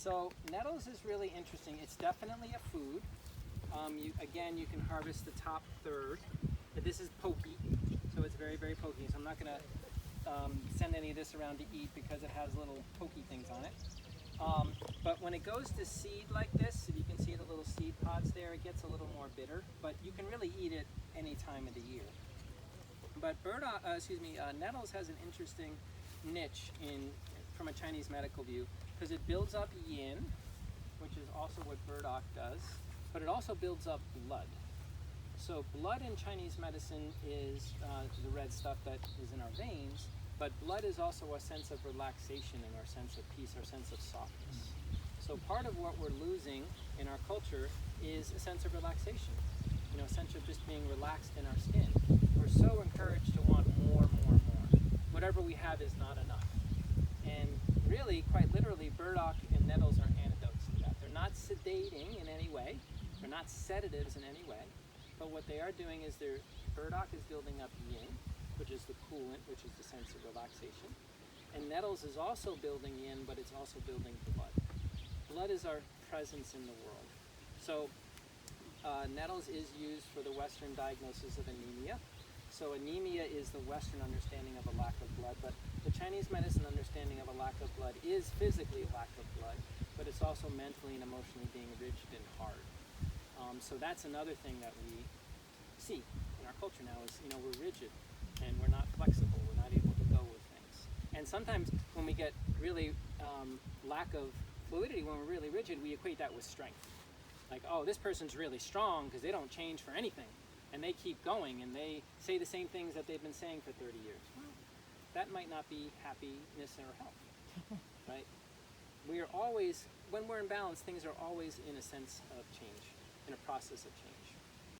So nettles is really interesting. It's definitely a food. Again, you can harvest the top third. But this is pokey, so it's very, very pokey. So I'm not going to send any of this around to eat because it has little pokey things on it. But when it goes to seed like this, if you can see the little seed pods there, it gets a little more bitter. But you can really eat it any time of the year. But nettles has an interesting niche from a Chinese medical view because it builds up yin, which is also what burdock does, but it also builds up blood. So blood in Chinese medicine is the red stuff that is in our veins, but blood is also a sense of relaxation and our sense of peace, our sense of softness. So part of what we're losing in our culture is a sense of relaxation, a sense of just being relaxed in our skin. We're so encouraged to want more. Whatever we have is not enough. And really, quite literally, burdock and nettles are antidotes to that. They're not sedating in any way. They're not sedatives in any way. But what they are doing is burdock is building up yin, which is the coolant, which is the sense of relaxation. And nettles is also building yin, but it's also building blood. Blood is our presence in the world. So nettles is used for the Western diagnosis of anemia. So anemia is the Western understanding of a lack of blood, but the Chinese medicine understanding of a lack of blood is physically a lack of blood, but it's also mentally and emotionally being rigid and hard. So that's another thing that we see in our culture now is, we're rigid and we're not flexible. We're not able to go with things. And sometimes when we get really lack of fluidity, when we're really rigid, we equate that with strength. Like, oh, this person's really strong because they don't change for anything. And they keep going and they say the same things that they've been saying for 30 years. Well, that might not be happiness or health, right? We are always, when we're in balance, things are always in a sense of change, in a process of change.